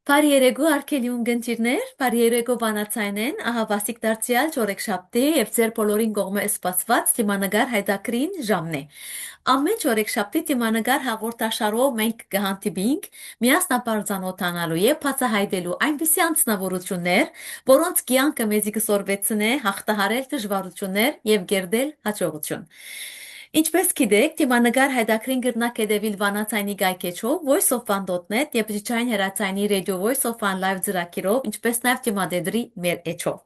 Բարերեգո արկելիուն գընտիրներ, բարերեգո բանացայնեն, ահա վասիկ դարձյալ ճորեքշապտի եւ ձեր բոլորին կողմը սպասված թիմանագար հայդակրին ժամն է։ Ամեն ճորեքշապտի թիմանագար հաղորդաշարով մենք կհանդիպինք միասնապար ծանոթանալու եւ բացահայտելու այնպիսի անձնավորություններ, որոնց կյանքը մեզի կսորվեցնե հաղթահարել դժվարություններ եւ գերդել հաջողություն։ Ինչպես գիտեք, թիմանագար հայդակրին գրնակ հետևիլ վանացայնի գայքեչով Voice of One.net եւ բջջային հեռացայնի Radio Voice of One Live ծրագիրով, ինչպես նաեւ թիմադեդրի մեր էջով։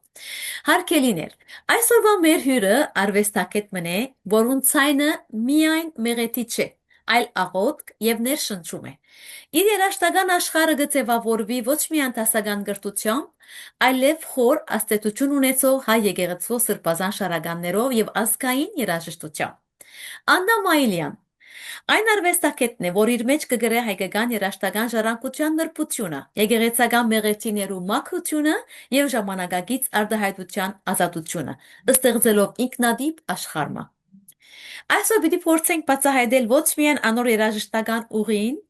Հարկելիներ, այսօրվա մեր հյուրը արվեստագետ մնե, որուն ցայնը միայն մեղեթի չէ, այլ աղոթք եւ ներշնչում է։ Իր երաշտական աշխարհը գծեվավորվի ոչ միայն դասական գրթությամբ, այլև խոր աստեցություն ունեցող հայ եկեղեցու սրբազան շարականներով եւ ազգային երաժշտությամբ։ Աննա Մայիլյան այն արվեստագետն է, որ իր մեջ կգրե հայկական երաժշտական ժառանգության նրբությունը, եկեղեցական մեղեթիներու մաքրությունը եւ ժամանակակից արտահայտության ազատությունը, ստեղծելով ինքնադիպ աշխարհը։ Այսօր պիտի փորձենք բացահայտել ոչ միայն անոր երաժշտական ուղին,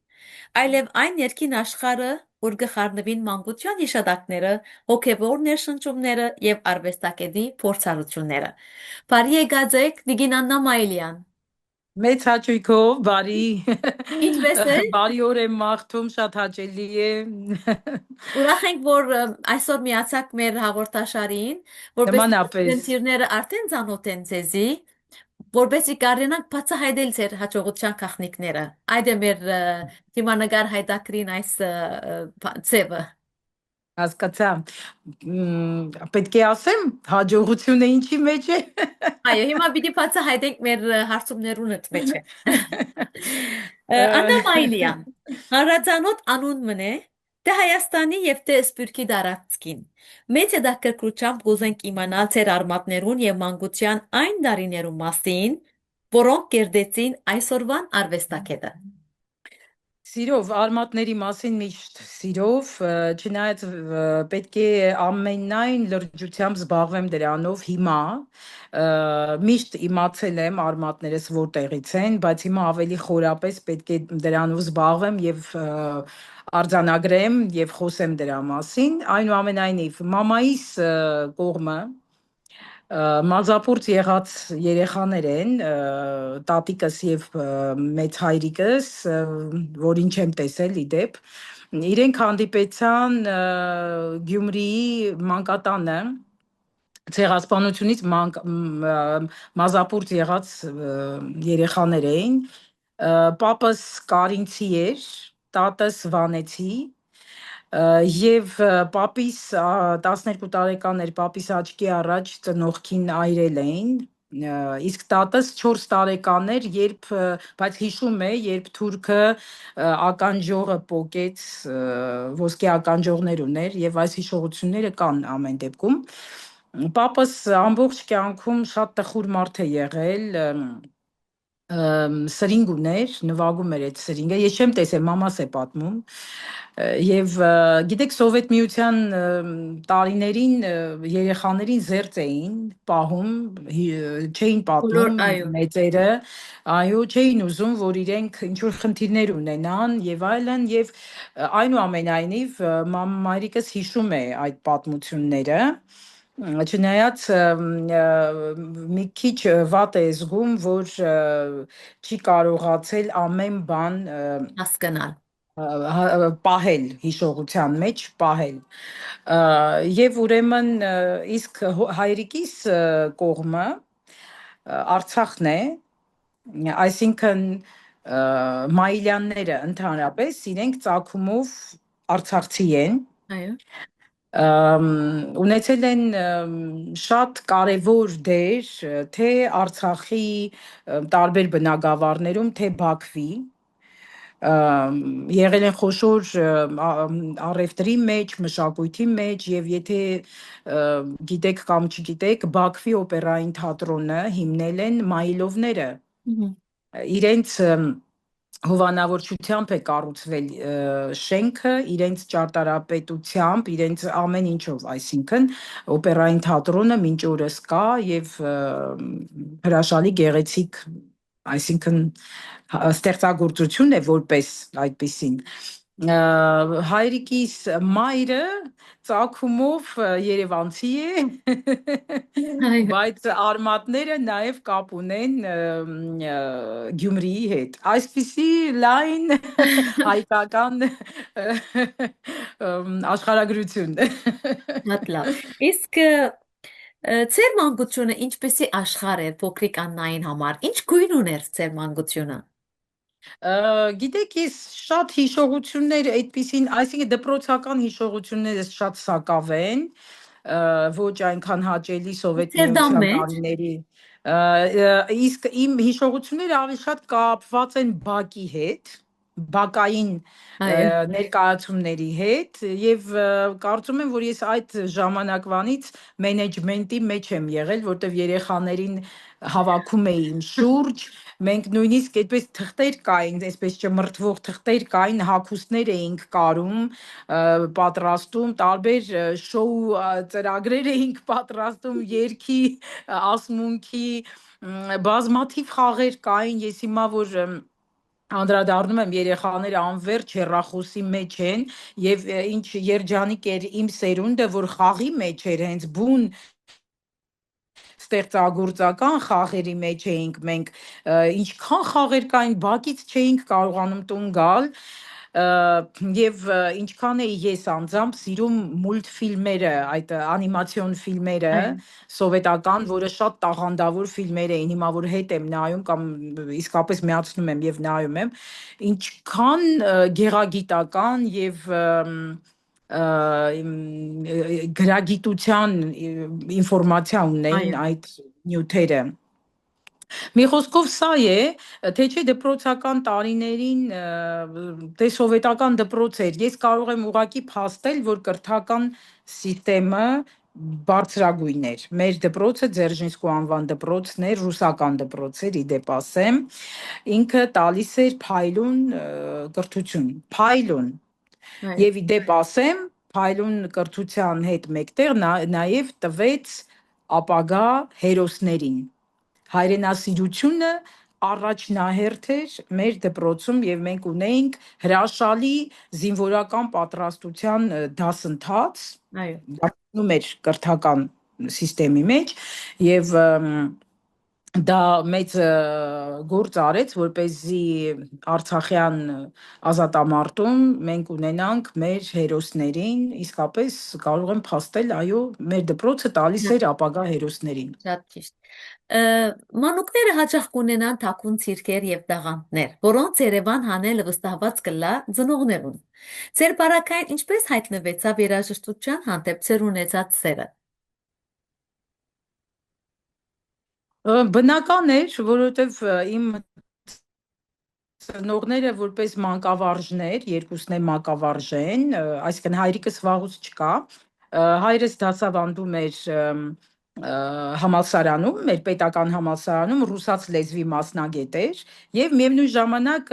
այլև այն երկին աշխարհը, որ գխառնվին մանկության իշադակները, հոգևոր ներշնչումները եւ արվեստագետի փորձառությունները։ Բարի եկած եք, Տիգին Աննա Մայիլյան։ Մեծ հաճույքով, բարի Ինչպես է։ բարի օր եմ մաղթում, շատ հաճելի է։ Ուրախ ենք, որ այսօր միացաք մեր հաղորդաշարին, որպես Նմանապես։ ընկերները արդեն ծանոթ են ձեզի, որպեսզի կարողանանք բացահայտել ձեր հաջողության գաղտնիքները։ Այդ է մեր թիմանագար հայդակրին այս ձևը։ Հասկացա։ Պետք է ասեմ, հաջողությունը ինչի մեջ է։ Այո, հիմա պիտի բացահայտենք մեր հարցումներունդ մեջ է։ Աննա Մայիլյան, հարազանոտ անուն մնե, թե Հայաստանի եւ թե Սփյուռքի դարածքին։ Մեծ հետաքրքրությամբ կուզենք իմանալ ձեր արմատներուն եւ մանկության այն դարիներու մասին, որոնք կերդեցին այսօրվան արվեստագետը։ Սիրով, արմատների մասին միշտ սիրով, չնայած պետք է ամենայն լրջությամբ զբաղվեմ դրանով հիմա, միշտ իմացել եմ արմատներս որտեղից են, բայց հիմա ավելի խորապես պետք է դրանով զբաղվեմ եւ արձանագրեմ եւ խոսեմ դրա մասին, այնուամենայնիվ մամայիս կողմը Մազապուրտ եղած երեխաներ են, տատիկս եւ մեծ հայրիկս, որին չեմ տեսել իդեպ, իրենք հանդիպեցան Գյումրիի մանկատանը, ցեղասպանությունից մազապուրտ եղած երեխաներ էին, պապս Կարինցի էր, տատս Վանեցի, եւ պապիս 12 տարեկան էր, պապիս աչքի առաջ ծնողքին այրել էին, իսկ տատս 4 տարեկան էր, բայց հիշում է, երբ թուրքը ականջողը պոկեց, ոսկե ականջողներ ուներ եւ այս հիշողությունները կան ամեն դեպքում։ Պապս ամբողջ կյանքում շատ տխուր մարդ է եղել, սրինգ ուներ, նվագում էր այդ սրինգը, ես չեմ տեսել, մամաս է պատմում, եւ գիտեք Սովետ միության տարիներին երեխաներին զերծ էին պահում, չէին պատմում մեծերը, այո, չէին ուզում, որ իրենք ինչ որ խնդիրներ ունենան եւ այլն, եւ այնուամենայնիվ մայրիկս հիշում է այդ պատմությունները, չնայած մի քիչ վատ է զգում, որ չի կարողացել ամեն բան հասկանալ, պահել հիշողության մեջ, պահել։ Եվ ուրեմն իսկ հայրիկիս կողմը Արցախն է, այսինքն Մայիլյանները ընդհանրապես իրենք ծագումով արցախցի են։ այո։ Ունեցել են շատ կարևոր դեր թե Արցախի տարբեր բնակավարներում, թե Բաքվի, եղել են խոշոր առևտրի մեջ, մշակույթի մեջ եւ եթե գիտեք կամ չգիտեք, Բաքվի օպերային թատրոնը հիմնել են Մայիլովները։ Իրենց հովանավորչությամբ է կառուցվել շենքը, իրենց ճարտարապետությամբ, իրենց ամեն ինչով, այսինքն օպերային թատրոնը մինչ օրս կա եւ հրաշալի գեղեցիկ, այսինքն ստեղծագործություն է որպես այդպիսին։ Հայրիկիս մայրը ծագումով Երևանցի է, Այո, բայց արմատները նաև կապ ունեն Գյումրիի հետ։ Այսպիսի լայն հայկական աշխարհագրություն։ շատ լավ։ Իսկ ձեր մանկությունը ինչպեսի աշխարհ էր փոքրիկ Աննային համար։ Ինչ գույն ուներ ձեր մանկությունը։ Գիտեք, ես շատ հիշողություններ այդպիսին, այսինքն դպրոցական հիշողությունները շատ սակավ են, ոչ այնքան հաճելի Սովետ Ձեր դամ Միության մեջ։ տարիների, իսկ իմ հիշողությունները ավելի շատ կապված են բակի հետ, բակային Այո, ներկայացումների հետ եւ կարծում եմ, որ ես այդ ժամանակվանից մենեջմենտի մեջ եմ եղել, որտեվ երեխաներին հավաքում էի իմ շուրջ, մենք նույնիսկ այդպես թղթեր կային, այսպես ճմրթվող թղթեր կային, հագուստներ էինք կարում, պատրաստում, տարբեր շոու ծրագրեր էինք պատրաստում, երգի, ասմունքի, բազմաթիվ խաղեր կային, ես հիմա որ անդրադառնում եմ երեխաները անverջ հեռախոսի մեջ են եւ ինչ երջանիկ էր իմ սերունդը, որ խաղի մեջ էր հենց բուն ստեղծագործական խաղերի մեջ էինք մենք, ինչքան խաղեր կային, բակից չէինք կարողանում տուն գալ, եւ ինչքան էի ես անձամբ սիրում մուլտֆիլմերը, այդ անիմացիոն ֆիլմերը, այո, սովետական, որը շատ տաղանդավոր ֆիլմեր էին, հիմա որ հետ եմ նայում կամ իսկապես միացնում եմ եւ նայում եմ, ինչքան գեղագիտական եւ գրագիտության ինֆորմացիա ունեն այո, այդ նյութերը։ Մի խոսքով սա է, թե չէ դպրոցական տարիներին դե սովետական դպրոց էր։ Ես կարող եմ ուղակի փաստել, որ կրթական սիստեմը բարձրագույն էր։ Մեր դպրոցը Ձերժինսկու անվան դպրոցն էր, ռուսական դպրոց էր, իդեպ ասեմ, ինքը տալիս էր փայլուն կրթություն, փայլուն։ այո, Եվ իդեպ ասեմ, փայլուն կրթության հետ մեկտեղ նաև տվեց ապագա հերոսներին հայրենասիրությունը առաջնահերթ էր մեր դպրոցում եւ մենք ունեինք հրաշալի զինվորական պատրաստության դասընթաց այո, դասնում էր կրթական սիստեմի մեջ եւ դա մեծ գործ արեց, որպեսզի Արցախյան ազատամարտում մենք ունենանք մեր հերոսներին, իսկապես կարող եմ փաստել, այո, մեր դպրոցը տալիս էր ապագա հերոսներին։ շատ ճիշտ։ Մանուկները հաճախ կունենան թաքուն ցիրկեր եւ տաղանդներ, որոնց Երևան հանելը վստահված կլա ծնողներուն։ Ձեր բարակային ինչպես հայտնվեցավ երաժշտության հանդեպ ձեր ունեցած սերը։ Բնական էր, որովհետև իմ ծնողները որպես մանկավարժներ, երկուսն էլ մանկավարժ են, այսինքն հայրիկս վաղուց չկա, հայրս դասավանդում էր համալսարանում, մեր պետական համալսարանում ռուսաց լեզվի մասնագետ էր եւ միևնույն ժամանակ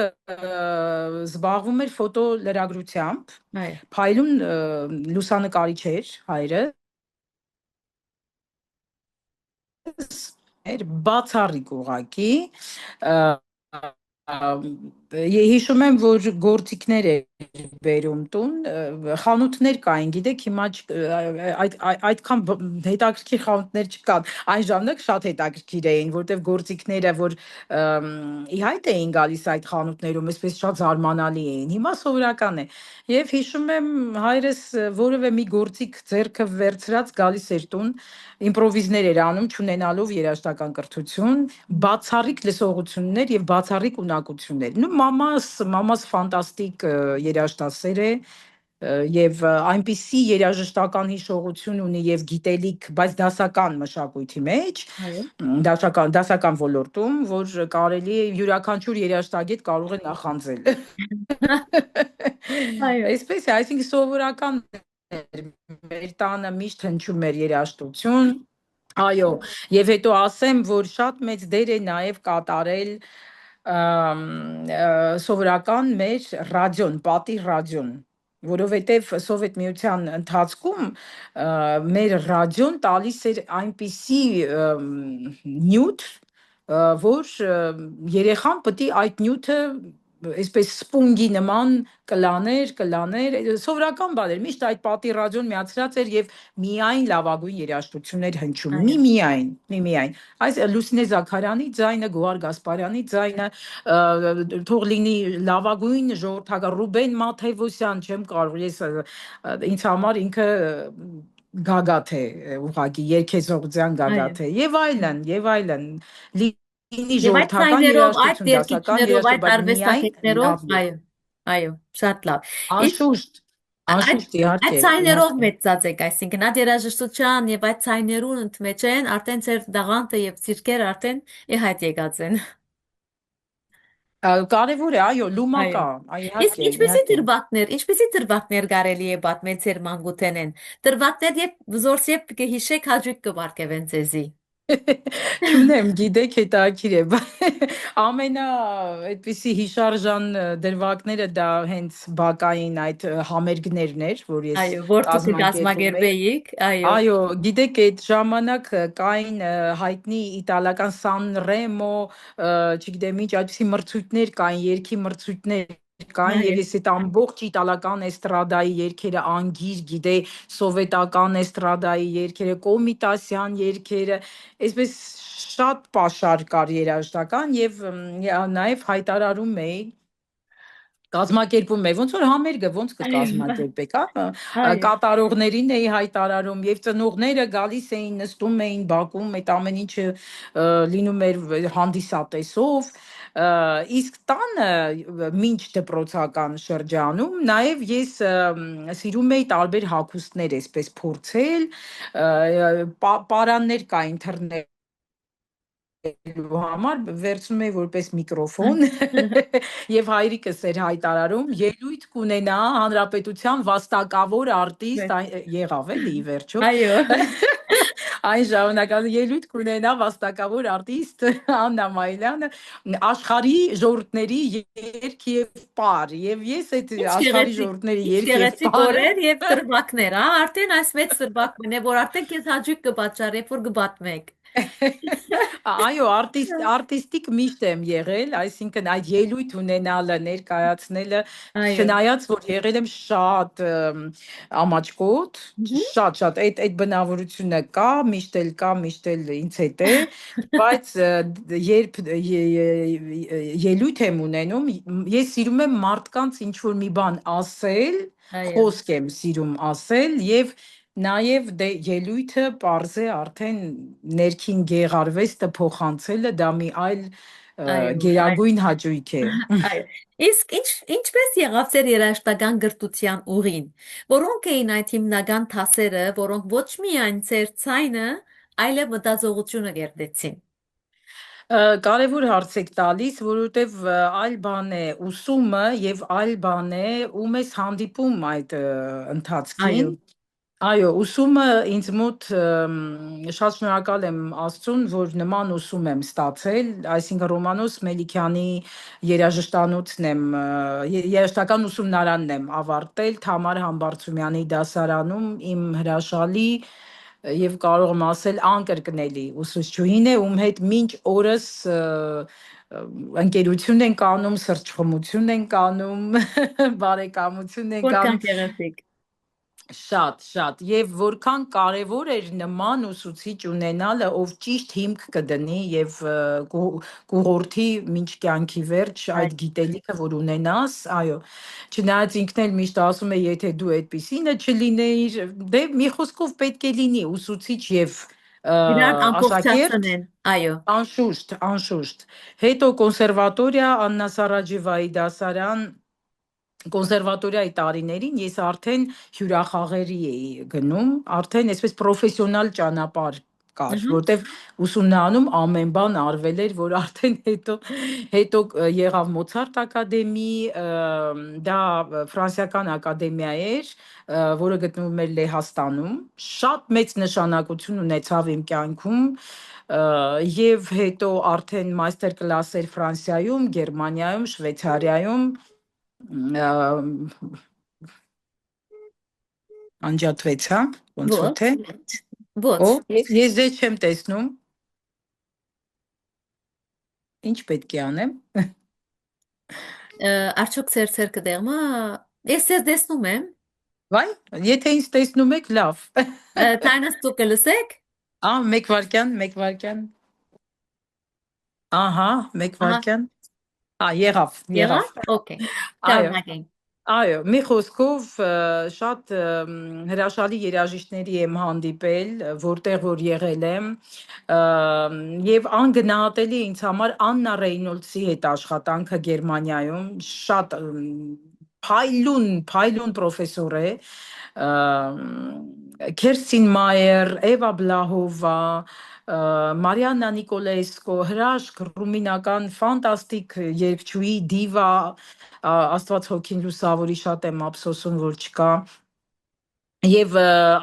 զբաղվում էր ֆոտոլրագրությամբ, Այո, փայլուն լուսանկարիչ էր հայրը, էր բացառիկ ուղակի հիշում եմ, որ գործիքներ էր բերում տուն, խանութներ կային, գիտեք, հիմա այդքան հետաքրքիր խանութներ չկան, այն ժամանակ շատ հետաքրքիր էին, որտեվ գործիքները, որ ի հայտ էին գալիս այդ խանութներում, այսպես շատ զարմանալի էին, հիմա սովորական է, եւ հիշում եմ հայրս որևէ մի գործիք ձեռքը վերցրած գալիս էր տուն, իմպրովիզներ էր անում, չունենալով երաժշտական կրթություն, բացառիկ լսողություններ եւ բացառիկ ունակություններ։ Նու մամաս ֆանտաստիկ երաժշտասեր է եւ այնպիսի երաժշտական հիշողություն ունի եւ գիտելիք, բայց դասական մշակույթի մեջ, այո, դասական ոլորտում, որ կարելի է յուրաքանչյուր երաժշտագետ կարող է նախանձել։ այո, Այսպես է, այսինքն սովորական էր, մեր տանը միշտ հնչում էր երաժշտություն, այո, եւ հետո ասեմ, որ շատ մեծ դեր է նաեւ կատարել սովորական մեր ռադիոն, պատի ռադիոն, որովհետև Սովետ Միության ընթացքում մեր ռադիոն տալիս էր այնպիսի նյութ, որ երեխան պետք է այդ նյութը այսպես սպունգի նման կլաներ, սովորական բան էր, միշտ այդ պատի ռադիոն միացրած էր եւ միայն լավագույն երաժշտություններ հնչում, Այո, միայն, այս Լուսինե Զաքարյանի ձայնը, Գոհար Գասպարյանի ձայնը, թող լինի լավագույն ժողովրդական Ռուբեն Մաթեվոսյան, չեմ կարող, ինձ համար ինքը գագաթ է, ուղղակի Երգեզորձյան այո։ գագաթ է եւ այլն լինի Եվ այդ ժողովրդական ցայներով, այդ երաժշտություն, դասական երգիչներով, երաժշտություն, այդ բայց միայն արվեստագետներով, լավ երգ։ այո, այո, շատ լավ։ Իսկ Անշուշտ, այդ անշուշտ այդ իհարկե, ցայներով իհարկե։ մեծած եք, այսինքն այդ երաժշտության եւ այդ ցայներուն ընդմեջ են, արդեն ձեր դաղանթը եւ ցիրկեր արդեն ի հայտ եկած են։ Կարևոր է, այո, լումա Այո։ կա, Իսկ իհարկե, իհարկե։ ինչպեսի դրվագներ կարելի է պատմել ձեր մանկութենեն։ Դրվագներ եւ զորս եւ կհիշեք հաջիկ կվարկևեն ձեզի։ Չունեմ, գիտեք, հետաքրքիր է։ Ամենա այդպիսի հիշարժան դրվագները դա հենց բակային այդ համերգներն էր, որ ես Այո, որ դուք կազմակերպում էի։ կազմակերպեիք, այո, Այո, գիտեք, այդ ժամանակ կային հայտնի իտալական Սան Ռեմո, չգիտեմ ինչ, այդպիսի մրցույթներ կային, երգի մրցույթներ կային եւ այո, ես այդ ամբողջ իտալական էստրադայի երգերը անգիր գիտեի, սովետական էստրադայի երգերը, կոմիտասյան երգերը, այսպես շատ պաշար կար երաժշտական եւ նաեւ հայտարարում էի կազմակերպում է ոնց որ համերգը ոնց այո, կկազմակերպեք, հա, այո, կատարողներին էի հայտարարում եւ ծնողները գալիս էին նստում էին բակում այդ ամեն ինչը լինում էր հանդիսատեսով, իսկ տանը մինչ դպրոցական շրջանում նաեւ ես սիրում էի տարբեր հագուստներ այսպես փորձել, պարաններ կային թռնել համար վերցնում էի որպես միկրոֆոն եւ հայրիկս էր հայտարարում ելույթ կունենա հանրապետության վաստակավոր արտիստ եղավ էլի ի վերջո այո, այն ժամանակը ելույթ կունենա վաստակավոր արտիստ Աննա Մայլյանը աշխարհի ժողովրդների երգ եւ պար եւ ես այդ աշխարհի ժողովրդների ինչ երգ եւ գեղեցիկ պարը օրեր եւ ծրվակներ, հա, արդեն այս մեծ ծրվակն է, որ արդեն քեզ հաջիկ կպատճառի, երբ որ կբատմեք։ Այո, արտիստիկ միշտ եմ եղել, այսինքն այդ ելույթ ունենալը, ներկայացնելը, Այո, չնայած որ եղել եմ շատ ամաչկոտ, ուհու, շատ, այդ բնավորությունը կա, միշտ էլ ինձ հետ է, բայց երբ ելույթ եմ ունենում, ես սիրում եմ մարդկանց ինչ որ մի բան ասել, այո, խոսք եմ սիրում ասել եւ Նաև դե ելույթը պարզ է արդեն ներքին գեղարվեստը փոխանցելը դա մի այլ այո, այո, գերագույն հաճույք է։ այո։ Իսկ ինչպես եղավ ձեր երաժշտական գրթության ուղին։ Որոնք էին այդ հիմնական թասերը, որոնք ոչ միայն ձեր ցայնը, այլև մտածողությունը կերտեցին։ Կարևոր հարց եք տալիս, որովհետև այլ բան է ուսումը եւ այլ բան է ում ես հանդիպում այդ ընթացքին։ Այո, Այո, ուսումը ինձ մոտ շատ շնորհակալ եմ Աստծուն, որ նման ուսում եմ ստացել, այսինքն Ռոմանոս Մելիքյանի երաժշտանոցն եմ, երաժշտական ուսումնարանն եմ ավարտել Թամար Համբարձումյանի դասարանում, իմ հրաշալի եւ կարող եմ ասել անկրկնելի ուսուցչուհին է, ում հետ մինչ օրս ընկերություն ենք անում, սրճխմություն ենք անում, բարեկամություն ենք որքան անում, գեղեցիկ։ շատ եւ որքան կարեւոր էր նման ուսուցիչ ունենալը, ով ճիշտ հիմք կդնի եւ կուղորդի մինչ կյանքի վերջ Այո, այդ գիտելիքը, որ ունենաս, այո, չնայած ինքն էլ միշտ ասում է, եթե դու այդպիսինը չլինեիր, դե մի խոսքով պետք է լինի ուսուցիչ եւ իրար աշակերտ, ամբողջացնեն։ Այո, անշուշտ, հետո կոնսերվատորիա, Աննա Սարաջևայի դասարան կոնսերվատորիայի տարիներին ես արդեն հյուրախաղերի էի գնում, արդեն այսպես պրոֆեսիոնալ ճանապարհ կար, ըհը, որտեվ ուսումնարանում ամեն բան արվել էր, որ արդեն հետո եղավ Մոցարտ ակադեմի, դա ֆրանսիական ակադեմիա էր, որը գտնվում էր Լեհաստանում, շատ մեծ նշանակություն ունեցավ իմ կյանքում, եւ հետո արդեն մաստեր կլասեր Ֆրանսիայում, Գերմանիայում, Շվեյցարիայում անջատվեցա, ոնց որ թե։ ոչ, ոչ։ Ես ձեզ չեմ տեսնում, ինչ պետք է անեմ։ Արդյոք ծեր ցերկը դեղմա, ես ձեզ տեսնում եմ, Վայ, եթե ինձ տեսնում եք, լավ։ տայնս դուք կլսեք, Մեկ վարքյան, մեկ վարքյան։ Ահա, մեկ ահա, վարքյան։ Եղավ, եղավ։ եղավ, օքեյ, Այո, շարունակենք, այո, մի խոսքով շատ հրաշալի երաժիշտների եմ հանդիպել, որտեղ որ եղել եմ, եւ անգնահատելի ինձ համար Աննա Ռեյնոլդսի հետ աշխատանքը Գերմանիայում շատ փայլուն պրոֆեսոր է, Քերստին Մայեր, Էվա Բլահովա, Մարիաննա Նիկոլեսկո, հրաշք ռումինական ֆանտաստիկ երգչուհի դիվա, Աստված հոգին լուսավորի, շատ եմ ափսոսում, որ չկա։ Եվ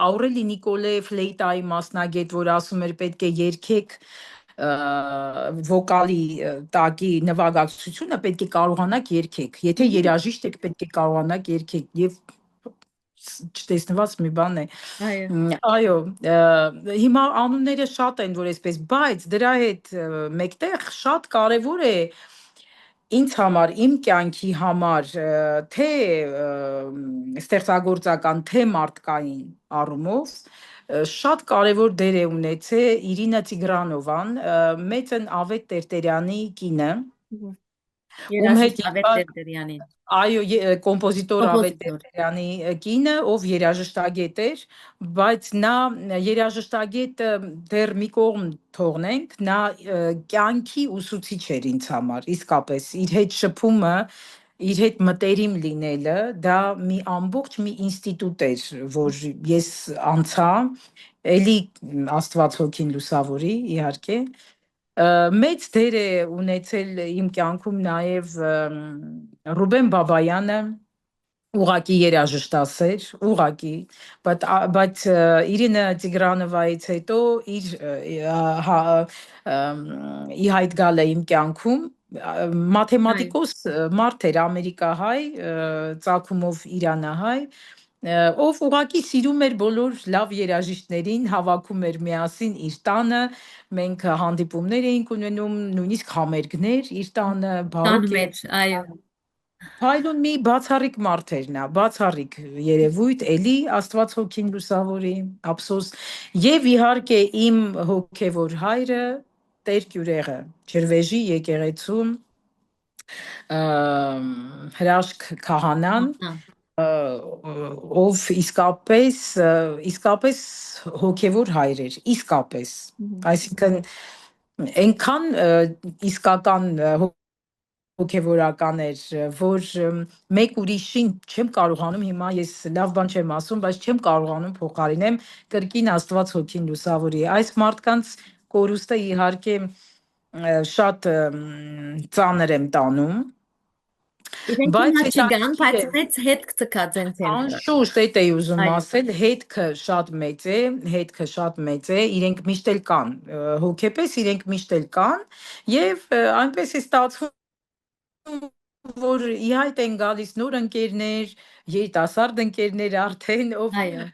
Աուրելի Նիկոլե ֆլեյտայի մասնագետ, որ ասում էր պետք է երգեք վոկալի տակի նվագակցությունը պետք է կարողանաք երգեք։ Եթե երաժիշտ եք, պետք է կարողանաք երգեք եւ չտեսնված մի բան է։ այո, Այո, հիմա անունները շատ են, որ այսպես, բայց դրա հետ մեկտեղ շատ կարևոր է ինձ համար, իմ կյանքի համար, թե ստեղծագործական, թե մարդկային առումով, շատ կարևոր դեր է ունեցել Իրինա Տիգրանովան, մեծն Ավետ Տերտերյանի կինը, ում հետ երաժիշտ Ավետ եղա Տերտերյանին, այո, կոմպոզիտոր Ավետ կոմպոզիտոր, Տերտերյանի կինը, ով երաժշտագետ էր, բայց նա երաժշտագետը դեռ մի կողմ թողնենք, նա կյանքի ուսուցիչ էր ինձ համար, իսկապես, իր հետ շփումը, իր հետ մտերիմ լինելը, դա մի ամբողջ մի ինստիտուտ էր, որ ես անցա, էլի Աստված հոգին լուսավորի, իհարկե, մեծ դեր է ունեցել իմ կյանքում նաև Ռուբեն Բաբայանը, ուղակի երաժշտասեր, ուղակի, բայց Իրինա Տիգրանովայից հետո իր ի հայտ գալը իմ կյանքում այո, մաթեմատիկոս մարդ էր ամերիկահայ, ծագումով իրանահայ, ով ուղակի սիրում էր բոլոր լավ երաժիշտներին, հավաքում էր միասին իր տանը, մենք հանդիպումներ էինք ունենում, նույնիսկ համերգներ իր տանը, տան բարոկ մեջ, այո, Փայլուն մի բացառիկ մարդ էր նա, բացառիկ երևույթ, էլի Աստված հոգին լուսավորի, ափսոս, եւ իհարկե իմ հոգեվոր հայրը Տեր Կյուրեղը, Ջրվեժի եկեղեցում հրաշք քահանան, ահա, ով իսկապես հոգևոր հայր էր, իսկապես, այսինքն այնքան իսկական հոգևորական էր, որ մեկ ուրիշին չեմ կարողանում, հիմա ես լավ բան չեմ ասում, բայց չեմ կարողանում փոխարինեմ կրկին Աստված հոգին լուսավորի։ Այս մարդկանց կորուստը իհարկե շատ ծանր եմ տանում, իրենք բայց հիմա չգան, հետաքրքիր բայց է։ մեծ հետք ցկացեն ցել վրա, Անշուշտ էդ էի ուզում այո, ասել, հետքը շատ մեծ է, հետքը շատ մեծ է, իրենք միշտ էլ կան, հոգեպես իրենք միշտ էլ կան, եւ այնպես է ստացվում որ ի հայտ են գալիս նոր ընկերներ, երիտասարդ ընկերներ արդեն, այո,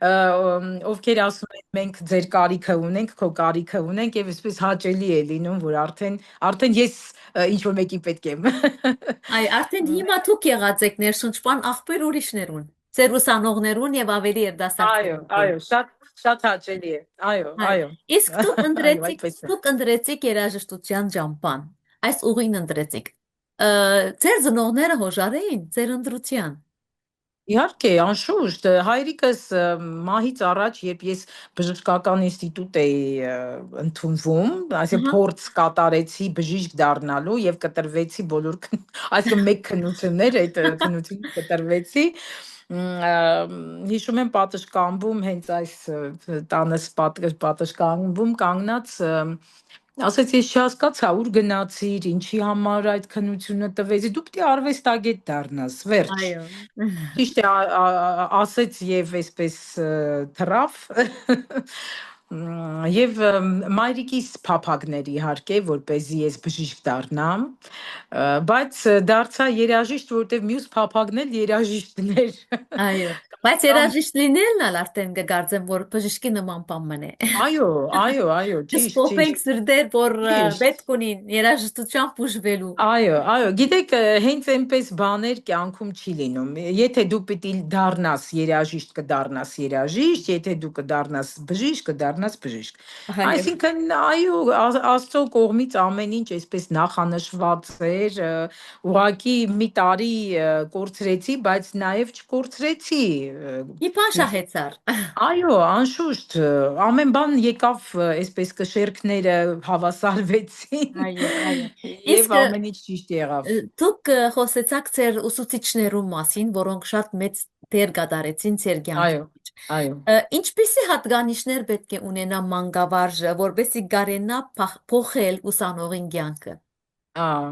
ովքեր ասում են մենք ձեր կարիքը ունենք, քո կարիքը ունենք եւ այսպես հաճելի է լինում, որ արդեն ես ինչ որ մեկի պետք եմ։ այ արդեն հիմա դուք եղած եք ներշնչման աղբյուր ուրիշներուն, ձեր ուսանողներուն եւ ավելի Այո, երդասարտներուն, այո, շատ հաճելի է։ Այո, այ, այո։ իսկ դուք Այո, ընտրեցիք, այդպես է։ դուք ընտրեցիք երաժշտության ջամփան, այս ուղին ընտրեցիք, ձեր ծնողները հոժար էին ձեր ընտրության, Իհարկե, անշուշտ, հայրիկս մահից առաջ, երբ ես բժշկական ինստիտուտ էի ընդունվում, այսինքն ահա, փորձ կատարեցի բժիշկ դառնալու եւ կտրվեցի բոլոր, այսինքն մեկ քննություններ, այդ քննությունից կտրվեցի, հիշում եմ պատշգամբում հենց այս տանս պատշգամբում կանգնած ասեց ես չհասկացա ուր գնացիր, ինչի համար այդ քննությունը տվեցի, դու պիտի արվեստագետ դառնաս, վերջ։ այո, Ճիշտ է, ասեց եւ այսպես թռավ եւ մայրիկիս փափագներ իհարկե, որպեսզի ես բժիշկ դառնամ, բայց դարձա երաժիշտ, որտեվ մյուս փափագն էլ երաժիշտներ։ այո, Բայց երաժիշտ լինելն ալ արդեն կգարձեմ, որ բժշկի նման բան մնե։ Այո, այո, այո, ճիշտ, Կսպոփենք ճիշտ, սրդեր, որ ճիշտ։ պետք ունին երաժշտությամբ ուժվելու։ Այո, այո, գիտեք, հենց այնպես բաներ կյանքում չի լինում։ Եթե դու պիտի դառնաս երաժիշտ, կդառնաս երաժիշտ, եթե դու կդառնաս բժիշկ, կդառնաս բժիշկ։ Այո։ Այսինքն, այո, Աստծո կողմից ամեն ինչ այսպես նախանշված էր, ուղղակի մի տարի կորցրեցի, բայց նաև չկորցրեցի։ Մի բան շահեցար։ Այո, անշուշտ, ամեն բան եկավ, այսպես կշերքները հավասարվեցին Այո, այո։ եւ Իսկ ամեն ինչ ճիշտ եղավ։ դուք խոսեցաք ձեր ուսուցիչներու մասին, որոնք շատ մեծ դեր կատարեցին ձեր կյանքի Այո, մեջ։ այո։ Ինչպիսի հատկանիշներ պետք է ունենա մանկավարժը, որովհետեւ կարենա փոխել ուսանողին կյանքը։ Ա,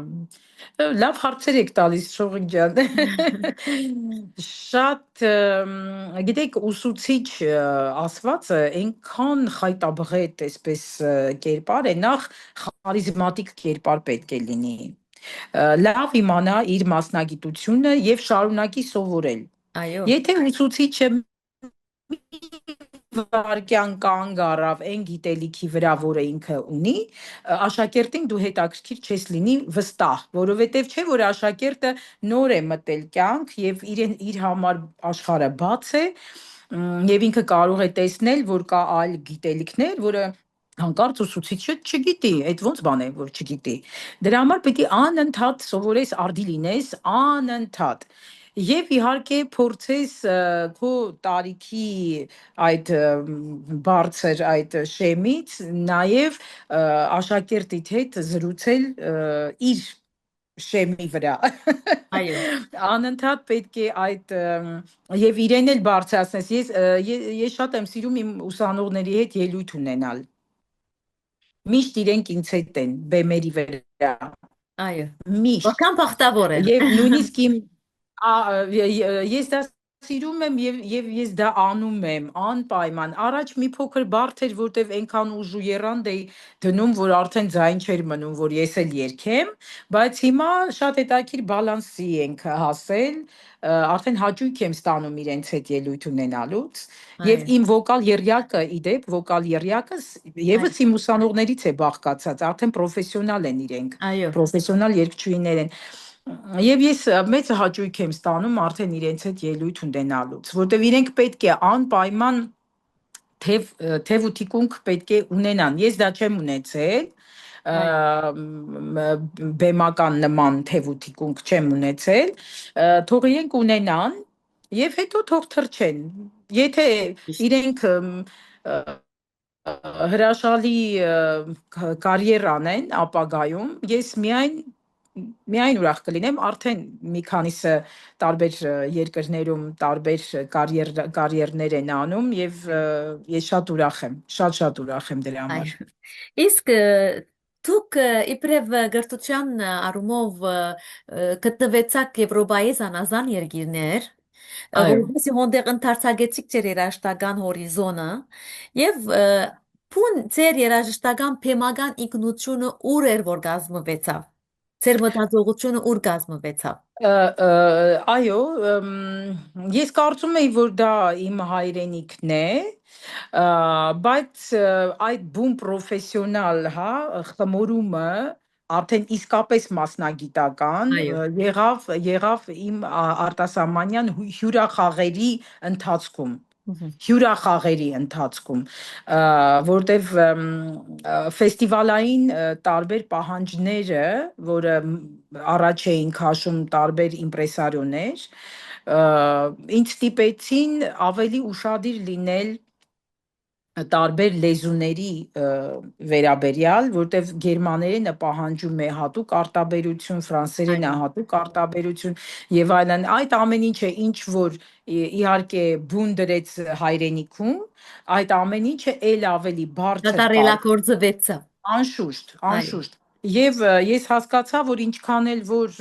լավ հարցեր եք տալիս Շողիկ ջան։ Շատ գիտեք ուսուցիչ ասվածը այնքան խայտաբղետ այսպես կերպար է, նախ խարիզմատիկ կերպար պետք է լինի։ Լավ իմանա իր մասնագիտությունը եւ շարունակի սովորել։ Այո, Եթե ուսուցիչը վարկյան կանգ առավ այն գիտելիքի վրա, որը ինքը ունի, աշակերտին դու հետաքրքիր չես լինի վստահ, որովհետև չէ որ աշակերտը նոր է մտել կյանք եւ իր համար աշխարհը բաց է, եւ ինքը կարող է տեսնել, որ կա այլ գիտելիքներ, որը հանկարծ ուսուցիչը չգիտի, այդ ոնց բան է, որ չգիտի։ Դրա համար պետք է անընդհատ սովորես, արդի լինես, անընդհատ։ Եվ իհարկե փորձես քո տարիքի այդ բարձր այդ շեմից նաև աշակերտիդ հետ զրուցել իր շեմի վրա։ այո, Անընդհատ պետք է այդ եւ իրեն էլ բարձրացնես։ Ես շատ եմ սիրում իմ ուսանողների հետ ելույթ ունենալ։ Միշտ իրենք ինձ հետ են բեմերի վրա։ այո։ Միշտ։ Որքան բախտավոր են։ Եվ նույնիսկ իմ ես դա սիրում եմ եւ ես դա անում եմ անպայման։ Առաջ մի փոքր բարդ էր, որտեվ այնքան ուժ ու եռանդ էի դնում, որ արդեն ձայն չէր մնում, որ ես էլ երգեմ, բայց հիմա շատ հետաքրքիր բալանսի ենք հասել, արդեն հաճույք եմ ստանում իրենց հետ ելույթ ունենալուց եւ Այո, իմ վոկալ եռյակը, իդեպ վոկալ եռյակս այո, եւս իմ ուսանողներից է բաղկացած, արդեն պրոֆեսիոնալ են իրենք, այո, պրոֆեսիոնալ երգչուհիներ են։ Եվ ես մեծ հաճույք եմ ստանում արդեն իրենց հետ ելույթ ունենալուց, որտեվ իրենք պետք է անպայման թև ու թիկունք պետք է ունենան։ Ես դա չեմ ունեցել, այո, բեմական նման թև ու թիկունք չեմ ունեցել, թող իրենք ունենան եւ հետո թող թռչեն։ Եթե ճիշտ, իրենք հրաշալի կարիեր անեն ապագայում, ես միայն ուրախ կլինեմ, արդեն մի քանիսը տարբեր երկրներում տարբեր կարիերներ են անում եւ ես շատ ուրախ եմ, շատ ուրախ եմ դրա համար։ այո։ Իսկ դուք իբրև գրթության առումով գտնվեցաք Եվրոպայի զանազան երկիրներ, Այո։ որովհետեւ հոնդեղ ընդարձակեցիք ձեր երաժշտական հորիզոնը եւ փուն ձեր երաժշտական բեմական ինքնությունը ուր էր որ կազմվեցավ։ Ձեր մտածողությունը ուր կազմվեցավ։ Այո, ես կարծում եի, որ դա իմ հայրենիքն է, բայց այդ բուն պրոֆեսիոնալ, հա, խմորումը արդեն իսկապես մասնագիտական Այո, եղավ իմ արտասահմանյան հյուրախաղերի ընթացքում ուհ, հյուրախաղերի ընթացքում, որտեվ ֆեստիվալային տարբեր պահանջները, որը առաջ էին քաշում տարբեր իմպրեսարիոներ, ինձ ստիպեցին ավելի ուշադիր լինել տարբեր լեզուների վերաբերյալ, որտեվ գերմաներենը պահանջում է հատուկ արտաբերություն, ֆրանսերենը այո, հատուկ արտաբերություն եւ այլն։ Այդ ամեն ինչը ինչ որ իհարկե բուն դրեց հայրենիքում, այդ ամեն ինչը ել ավելի բարձր կատարելագործվեցավ։ Անշուշտ, Այո, անշուշտ։ Եվ ես հասկացա, որ ինչքան էլ որ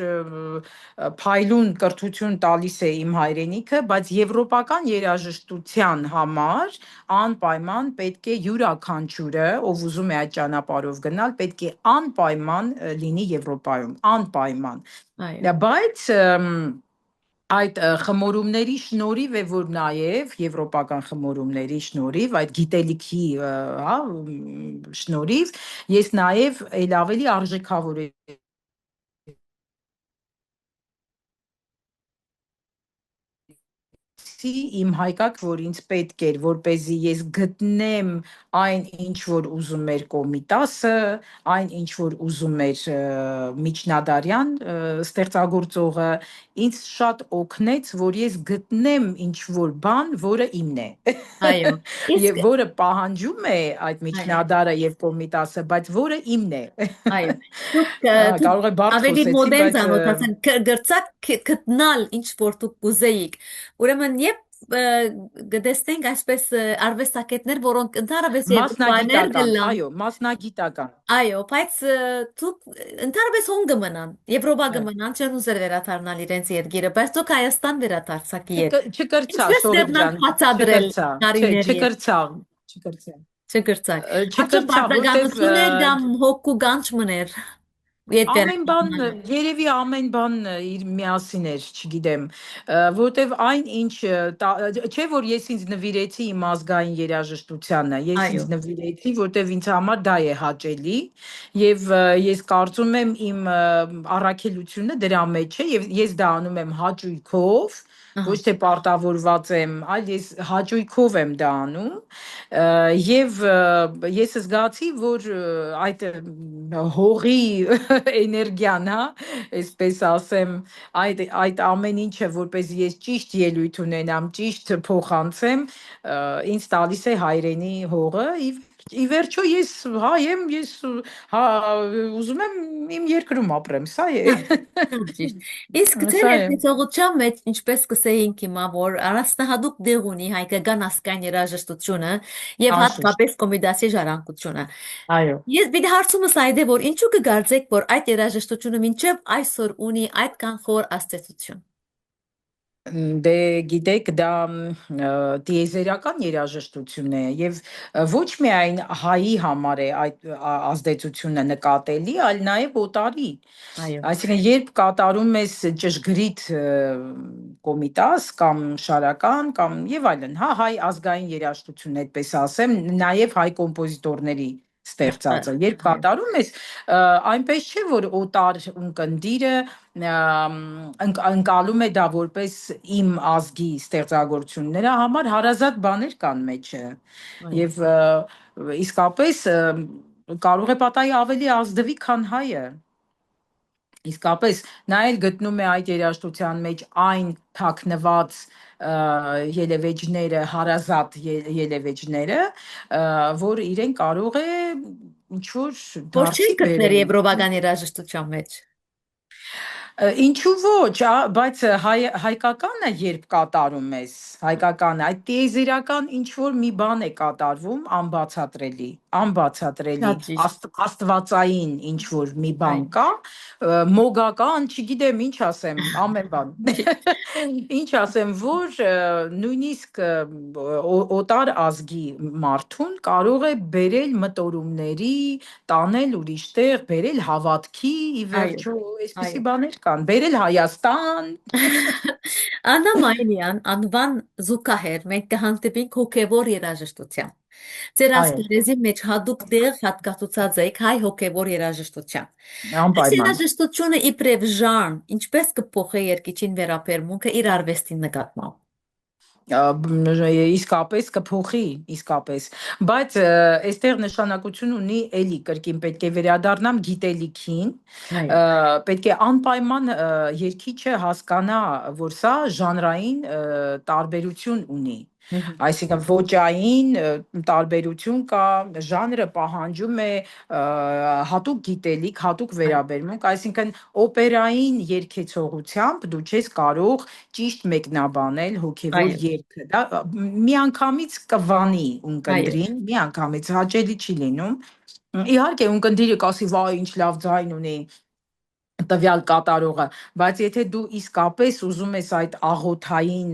փայլուն կրթություն տալիս է իմ հայրենիքը, բայց եվրոպական երաժշտության համար անպայման պետք է յուրաքանչյուրը, ով ուզում է այդ ճանապարհով գնալ, պետք է անպայման լինի Եվրոպայում, անպայման։ այո, Բայց Այդ խմորումների շնորհիվ է, որ նաև եվրոպական խմորումների շնորհիվ, այդ գիտելիքի, հա, շնորհիվ ես նաև ել ավելի արժեքավոր իմ հայկակ, որ ինձ պետք էր, որ เป զի ես գտնեմ այն, ինչ որ ուզում էր Կոմիտասը, այն, ինչ որ ուզում էր Միջնադարյան ստեղծագործողը, ինձ շատ օգնեց, որ ես գտնեմ ինչ որ բան, որը իմն է։ Այո։ Իսկ Եվ որը պահանջում է այդ այո, Միջնադարը եւ Կոմիտասը, բայց որը իմն է։ այո։ Դուք դուք Կարող է բարդ ավելի խոսեցի, մոդեռն բայց ծանոթացան գրծակ գտնալ ինչ որ դուք կուզեիք։ Ուրեմն երբ գտեսնենք այսպես արվեստագետներ, որոնք ընդհանրապես Եվրոպաներ մասնագիտական, գլան, այո, մասնագիտական։ այո, բայց դուք ընդհանրապես հոն կմնան, Եվրոպա կմնան, չեն ուզեր վերադառնալ իրենց երկիրը, բայց դուք Հայաստան վերադարձաք ետ։ Չկրցա, Ինչպես Սորոբ դեռնանք ջան, բացադրել չկրցա, չէ, տարիների հետ, չկրցա, չկրցա։ չգրծակ։ Արդյոք Չկրցա, որտեվ բարձրականություն էր կամ հոգու գանչ մներ, ետ ամեն բան, վերադառնալու։ երևի ամեն բան իր միասին էր, չգիտեմ, որտեվ այն ինչ, չէ որ ես ինձ նվիրեցի իմ ազգային երաժշտությանը, ես Այո, ինձ նվիրեցի, որտեվ ինձ համար դա է հաճելի, եւ ես կարծում եմ իմ առաքելությունը դրա մեջ է եւ ես դա անում եմ հաճույքով, ոչ ահա, թե պարտավորված եմ, այլ ես հաճույքով եմ դա անում, եւ ես զգացի, որ այդ հողի էներգիան, հա, այսպես ասեմ, այդ ամեն ինչը, որպեսզի ես ճիշտ ելույթ ունենամ, ճիշտ փոխանցեմ, ինձ տալիս է հայրենի հողը, ի վերջո ես հայ եմ, ես հա ուզում եմ իմ երկրում ապրեմ, սա է։ հա, շատ ճիշտ։ Իսկ ձեր Սա է։ երկեցողության մեջ, ինչպես կսեինք հիմա, որ առանձնահատուկ դեղ ունի հայկական ազգային երաժշտությունը եւ Անշուշտ։ հատկապես Կոմիդասի ժառանգությունը։ Այո։ Ես մի հարցումս այդ է, որ ինչու կգարձեք, որ այդ երաժշտությունը մինչև այսօր ունի այդքան խոր աստեցություն։ Դե գիտեք, դա տիեզերական երաժշտություն է եւ ոչ միայն հայի համար է այդ ազդեցությունը նկատելի, այլ նաեւ օտարի։ Այո, Այսինքն, երբ կատարում ես ճշգրիտ կոմիտաս կամ շարական կամ եւ այլն, հա, հայ ազգային երաժշտություն, այդպես ասեմ, նաեւ հայ կոմպոզիտորների ստեղծածը, երբ այո, կատարում ես, այնպես չէ, որ օտար ունկնդիրը ընկալում է դա որպես իմ ազգի ստեղծագործություն։ Նրա համար հարազատ բաներ կան մեջը։ այո, Եվ իսկապես կարող է պատահի ավելի ազդվի, քան հայը։ Իսկապես նա էլ գտնում է այդ երաժշտության մեջ այն թաքնված ելևէջները, հարազատ ելևէջները, որ իրեն կարող է ինչ որ որ չեն դարձի գտներ բերել։ եվրոպական երաժշտության մեջ։ Ինչու ոչ, բայց հայկականը երբ կատարում ես, հայկականը, այդ տիեզերական ինչ որ մի բան է կատարվում, անբացատրելի, անբացատրելի, Շատ ճիշտ։ աստվածային ինչ որ մի բան Այո, կա, մոգական, չգիտեմ ինչ ասեմ, ամեն բան։ Ինչ ասեմ, որ նույնիսկ օտար ազգի մարդուն կարող է բերել մտորումների, տանել ուրիշտեղ, բերել հավատքի, ի այո, վերջո, այո։ այսպիսի բաներ կան, բերել Հայաստան։ Աննա Մայլյան անվան զուգահեռ մենք կհանդիպենք հոգևոր երաժշտությամբ։ Ձեր Այո, ասպարեզի մեջ հատուկ տեղ հատկացուցած եք հայ հոգևոր երաժշտության։ Այս անպայման։ երաժշտությունը իբրև ժանր, ինչպես կփոխե երգիչին վերաբերմունքը իր արվեստի նկատմամբ։ Իսկապես կփոխի, իսկապես, բայց այստեղ նշանակություն ունի էլի կրկին պետք է վերադառնամ գիտելիքին, Այո, պետք է անպայման երգիչը հասկանա, որ սա ժանրային տարբերություն ունի, մհմ, այսինքն ոճային տարբերություն կա, ժանրը պահանջում է հատուկ գիտելիք, հատուկ այո, վերաբերմունք, այսինքն օպերային երգեցողությամբ դու չես կարող ճիշտ մեկնաբանել հոգևոր այո, երգը, դա միանգամից կվանի այո, ունկնդրին, միանգամից հաճելի չի լինում։ Իհարկե ունկնդիրը կասի, վայ, ինչ լավ ձայն ունի, տվյալ կատարողը, բայց եթե դու իսկապես ուզում ես այդ աղոթային,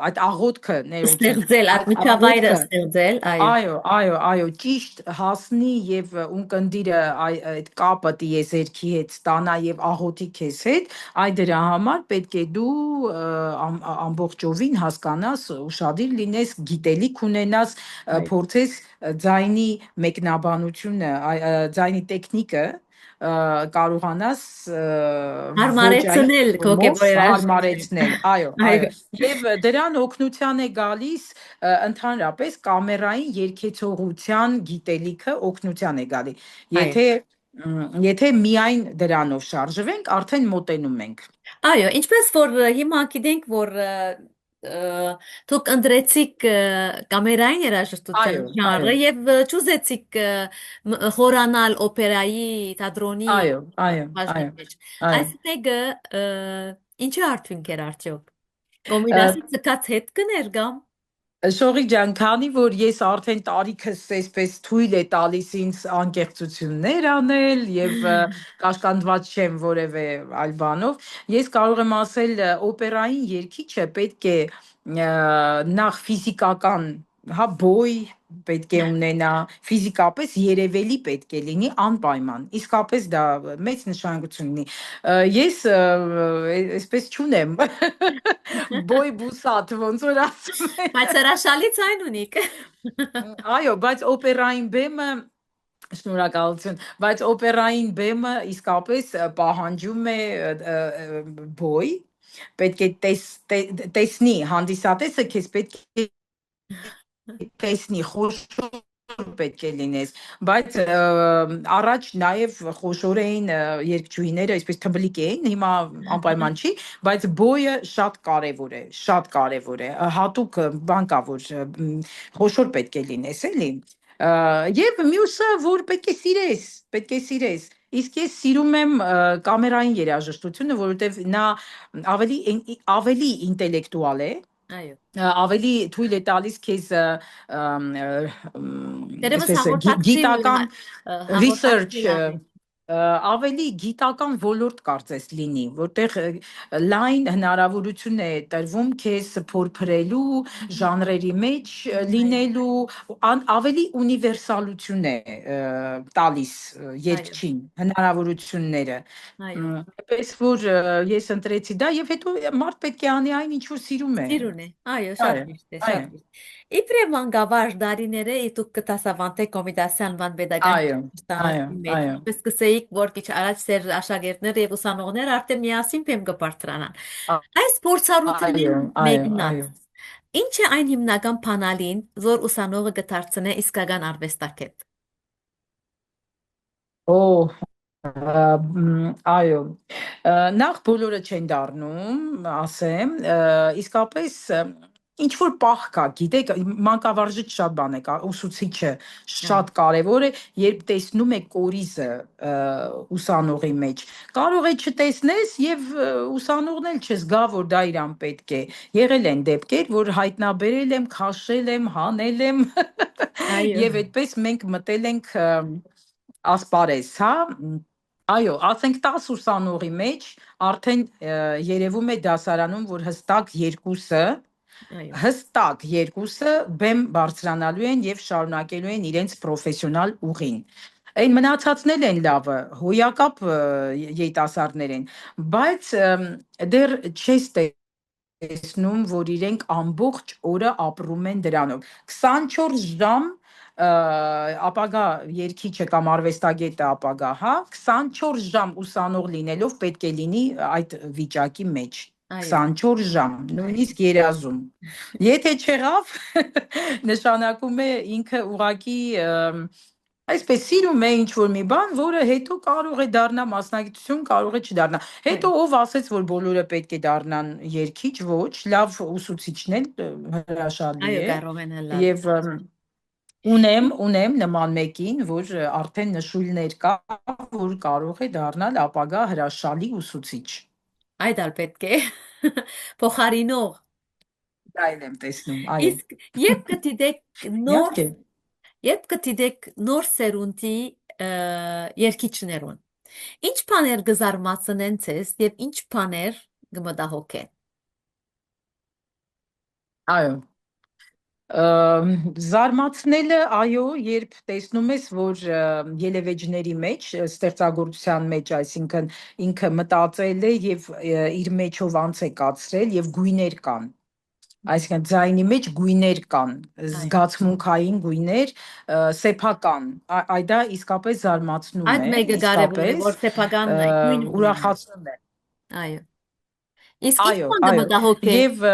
այդ աղոթքը, ներողություն, Ստեղծել, այդ այդ միջավայրը աղոթքը, ստեղծել, այո, այո, այո, այո, ճիշտ հասնի եւ ունկնդիրը այդ կապը տիեզերքի հետ ստանա եւ աղոթի քեզ հետ, այդ դրա համար պետք է դու ամբողջովին հասկանաս, ուշադիր լինես, գիտելիք ունենաս, այո, փորձես ձայնի մեկնաբանությունը, ձայնի տեխնիկը կարողանաս ոչ այն հարմարեցնել մով հոգևոր երաժշտություն, հարմարեցնել, այո, այո, այո, եւ դրան օգնության է գալիս ընդհանրապես կամերային երգեցողության գիտելիքը օգնության է գալի։ այո, Եթե եթե միայն դրանով շարժվենք, արդեն մոտենում ենք։ այո, ինչպես որ հիմա գիտենք, որ դուք ընտրեցիք կամերային երաժշտության Այո, այո, ժանրը եւ չուզեցիք խորանալ օպերայի, թատրոնի այո, այո, բաժնի այո, մեջ։ այո։ Այս մեկը ինչի արդյունք էր արդյոք։ Կոմբինացիա ցկած հետ կներգամ։ Շողի ջան, քանի որ ես արդեն տարիքս այսպես թույլ է տալիս ինձ անկեղծություններ անել եւ կաշկանդված չեմ որևէ այլ բանով, ես կարող եմ ասել օպերային երգիչը պետք է նախ ֆիզիկական, հա, բոյ պետք է ունենա, ֆիզիկապես երևելի պետք է լինի անպայման։ Իսկապես դա մեծ նշանակություն ունի։ Ես այսպես չունեմ բոյ բուսատ, ոնց որ ասում են։ Բայց հրաշալի ցայն ունիք։ Այո, բայց օպերային բեմը շնորհակալություն, բայց օպերային բեմը իսկապես պահանջում է բոյ, պետք է տեսնի հանդիսատեսը քեզ պետք է տեսնի խոշոր պետք է լինես, բայց առաջ նաև խոշոր էին երգչուհիները, այսպես թմբլիկ էին, հիմա անպայման չի, բայց բոյը շատ կարևոր է, հատուկ բան կա, որ խոշոր պետք է լինես, էլի։ Եվ մյուսը, որ պետք է սիրես։ Իսկ ես սիրում եմ կամերային երաժշտությունը, որովհետև նա ավելի ինտելեկտուալ է, Այո։ ավելի թույլ է տալիս քեզ Դերևս այսպես գիտական research հաղորդակցիլ անել։ ավելի գիտական ոլորտ կարծես լինի, որտեղ լայն հնարավորություն է տրվում քեզ փորփրելու, ժանրերի մեջ Այո, լինելու, ավելի ունիվերսալություն է տալիս այո, երգչին, հնարավորությունները։ այո։ Պես որ ես ընտրեցի դա եւ հետո մարդ պետք է անի այն, ինչ որ սիրում է։ Սիրուն է։ Այո, շատ Այո, միշտ է, այո, շատ միշտ։ Իբրև մանկավար դարիները դուք կտասավանդեք կոմիտասյան բան պետական այո, այո, ստանոցի մեջ։ այո, Ինչպես կսեիք, որ քիչ առաջ ծեր աշակերտները եւ ուսանողները արդեն միասին բեմ կբարձրանան։ Այս փորձառությունների այո, այո, մեկնած այո։ ինչ է այն հիմնական բանալին, որ ուսանողը կդարձնե իսկական արվեստագետ։ Օ, այո, նախ բոլորը չեն դառնում, ասեմ, իսկապես ինչ որ պահ կա, գիտեք, մանկավարժից շատ բան է կա, ուսուցիչը Այո, շատ կարևոր է, երբ տեսնում է կորիզը ուսանողի մեջ։ Կարող է չտեսնես եւ ուսանողն էլ չզգա, որ դա իրան պետք է։ Եղել են դեպքեր, որ հայտնաբերել եմ, քաշել եմ, հանել եմ այո, եւ այդպես մենք մտել ենք ասպարեզ, հա։ Այո, ասենք 10 ուսանողի մեջ արդեն երևում է դասարանում, որ այո, հստակ երկուսը բեմ բարձրանալու են եւ շարունակելու են իրենց պրոֆեսիոնալ ուղին։ Այն մնացածն են լավը, հոյակապ երիտասարդներ են, բայց դեռ չես տեսնում, որ իրենք ամբողջ օրը ապրում են դրանով։ 24 ժամ ապագա երգիչը կամ արվեստագետը ապագա, հա, 24 ժամ ուսանող լինելով պետք է լինի այդ վիճակի մեջ։ այո, 24 ժամ, նույնիսկ երազում։ Եթե չեղավ, նշանակում է ինքը ուղակի այսպես սիրում է ինչ-որ մի բան, որը հետո կարող է դառնա մասնագիտություն, կարող է չդառնա։ այո, Հետո ով ասեց, որ բոլորը պետք է դառնան երգիչ, ոչ, լավ ուսուցիչն էլ հրաշալի այո, է։ կարող են հլալ։ Եվ ունեմ նման մեկին, որ արդեն նշույլներ կա, որ կարող է դառնալ ապագա հրաշալի ուսուցիչ։ Այդ ալ պետք է փոխարինող։ Դա էլ եմ տեսնում, այո։ Իսկ երբ կդիտեք նոր Իհարկե։ Երբ կդիտեք նոր սերունդի երկիչներուն, Ինչ բաներ կզարմացնեն ցես եւ ինչ բաներ կմտահոգեն։ Այո, զարմացնելը, այո, երբ տեսնում ես, որ ելևէջների մեջ, ստեղծագործության մեջ, այսինքն ինքը մտածել է եւ իր մեջով անց է կացրել եւ գույներ կան։ Այսինքն ձայնի մեջ գույներ կան, Այո։ զգացմունքային գույներ, սեփական։ Այ դա իսկապես զարմացնում Այդ է, մեկը կարևոր է, որ իսկապես սեփական նույն ունենա։ ուրախացնում է։ Այո։ Իսկ ինչ Այո, բան այո։ կմտահոգե։ Եվ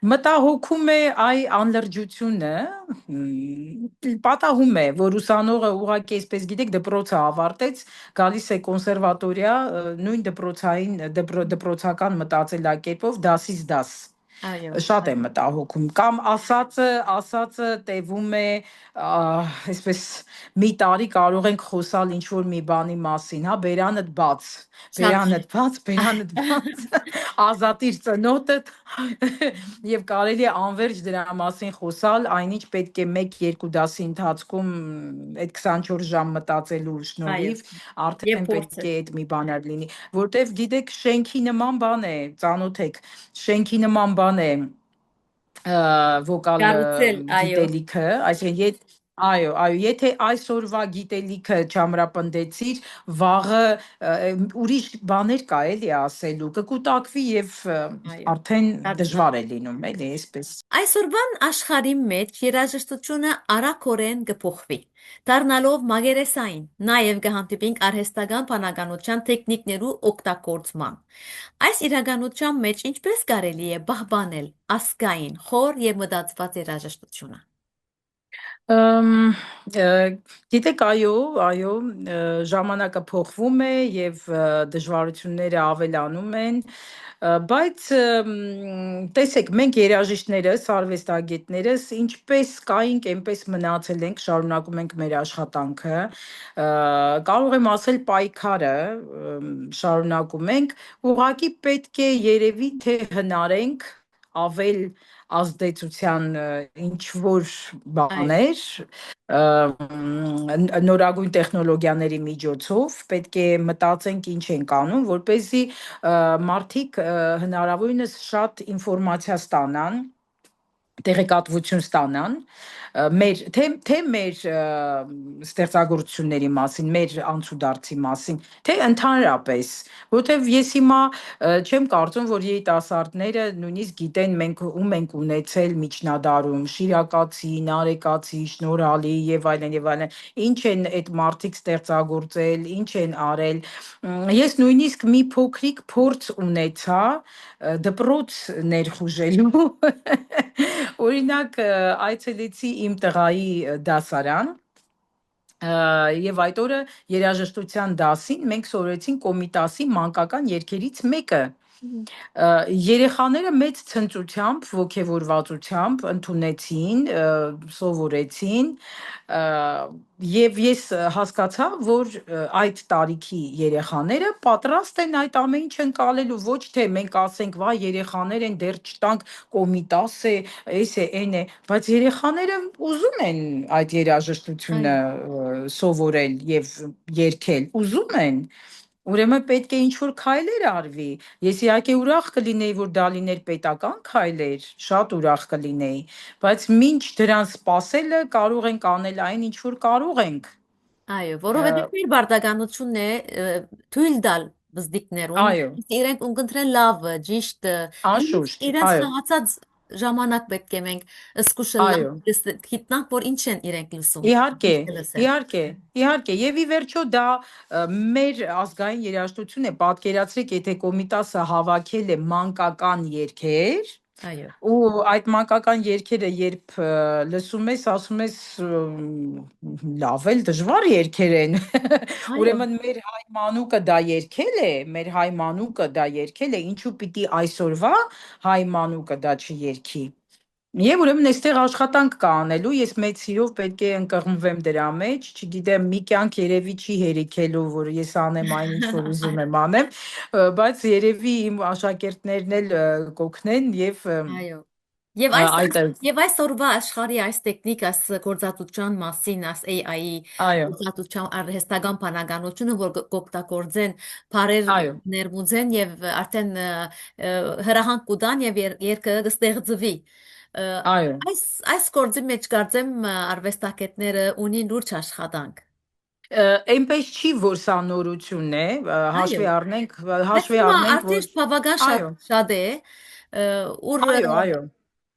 մտահոգում է այ անլրջությունը, պատահում է, որ ուսանողը ուղղակի այսպես գիտեք դպրոցը ավարտեց, գալիս է կոնսերվատորիա, նույն դպրոցական մտածելակերպով դասից դաս Այո, շատ է այո, մտահոգում կամ ասածը տևում է այսպես մի տարի կարող ենք խոսալ ինչ որ մի բանի մասին, հա, շատ բերանդ բաց, ազատիր ծնոտդ եւ կարելի է անverջ դրա մասին խոսալ, այնինչ պետք է 1-2 դասի ընթացքում այդ 24 ժամ մտածելու այո, շնորհիվ եւ արդեն պետք փորձը է այդ մի բաներ լինի, որտեվ գիտեք շենքի նման բան է, ծանոթ եք, շենքի նման բան է վոկալ կառուցել, այո, գիտելիքը, այսինքն այո, եթե այսօրվա գիտելիքը չամրապնդեցիր, վաղը ուրիշ բաներ կա էլի ասելու, կկուտակվի եւ այո, արդեն կարծես։ դժվար է լինում, էլի, այսպես։ Այսօրվան աշխարհի մեջ երաժշտությունը արագորեն կփոխվի, դառնալով մագերեսային, նաև կհանդիպինք արհեստական բանականության տեխնիկներու օգտագործման։ Այս իրականության մեջ ինչպես կարելի է պահպանել ասկային, խոր եւ մտածված երաժշտությունը։ Ըմ, ը, Գիտեք, այո, ժամանակը փոխվում է եւ դժվարությունները ավելանում են, բայց տեսեք, մենք երաժիշտներս, արվեստագետներս, ինչպես կայինք, այնպես մնացել ենք, շարունակում ենք մեր աշխատանքը, կարող եմ ասել պայքարը շարունակում ենք, ուղղակի պետք է երևի թե հնարենք ավել ազդեցության ինչ որ Այո, բաներ նորագույն տեխնոլոգիաների միջոցով պետք է մտածենք ինչ ենք անում, որ เป զի մարդիկ հնարավորինս շատ ինֆորմացիա ստանան, տեղեկատվություն ստանան թե մեր ստեղծագործությունների մասին, մեր անցուդարձի մասին, թե ընդհանրապես, որովհետև ես հիմա չեմ կարծում, որ երիտասարդները նույնիսկ գիտեն մենք ում ենք ունեցել միջնադարում, Շիրակացի, Նարեկացի, Շնորհալի եւ այլն, ինչ են այդ մարդիկ ստեղծագործել, ինչ են արել։ Ես նույնիսկ մի փոքրիկ փորձ ունեցա դպրոց ներխուժելու օրինակ այցելեցի իմ տղայի դասարան եւ այդ օրը երաժշտության դասին մենք սովորեցինք Կոմիտասի մանկական երգերից մեկը երեխաները մեծ ցնծությամբ, ոգևորվածությամբ ընդունեցին, սովորեցին եւ ես հասկացա, որ այդ տարիքի երեխաները պատրաստ են այդ ամեն ինչ ընկալելու, ոչ թե մենք ասենք, վայ երեխաներ են, դեռ չտանք Կոմիտաս է, էս է, այն է, բայց երեխաները ուզում են այդ երաժշտությունը այո, սովորել եւ երգել, ուզում են։ Ուրեմն պետք է ինչ-որ քայլեր արվի։ Ես իհարկե ուրախ կլինեի, որ դա լիներ պետական քայլեր, շատ ուրախ կլինեի, բայց մինչ դրան սпасելը կարող ենք անել այն, ինչ որ կարող ենք։ այո, Ա, որովհետև մեր բարտականությունն է թույլ տալ բզդիկներուն, Այո, իրենք ունկնդրեն լավը, ճիշտը, անշուշտ, իրենց այո, խաղացած ժամանակ պետք է մենք զսկուշը այո։ լավ գիտնանք, որ ինչ են իրենք լսում, Իհարկե, ինչ կլսեն։ իհարկե, եւ ի վերջո դա մեր ազգային երաժշտություն է, պատկերացրեք, եթե Կոմիտասը հավաքել է մանկական երգեր, Այո, ու այդ մանկական երգերը երբ լսում ես, ասում ես լավ էլ դժվար երգեր են։ այո, Ուրեմն մեր հայ մանուկը դա երգել է, մեր հայ մանուկը դա երգել է, ինչու պիտի այսօրվա հայ մանուկը դա չերգի։ Եվ ուրեմն այստեղ աշխատանք կա անելու, ես մեծ սիրով պետք է ընկղմվեմ դրա մեջ, չգիտեմ, մի կյանք երևի չի հերիքելու, որ ես անեմ այն, ինչ որ ուզում եմ անեմ, բայց երևի իմ աշակերտներն էլ կօգնեն եւ այո, Եվ այս Այդ եւ այսօրվա աշխարհի այս տեխնիկ, այս գործածության մասին, այս AI-ի այո, գործածության արհեստական բանականությունը, որ կօգտագործեն բարեր այո, ներմուծեն եւ արդեն հրահանգ կուտան եւ երկը կստեղծվի։ Ը, այո։ Այս գործի մեջ կարծեմ արվեստագետները ունին լուրջ աշխատանք։ Այնպես չի, որ սա նորություն է, Այո, բայց հաշվի հիմա առնենք, արդեն որ բավական այո, շատ է, ուր այո, այո։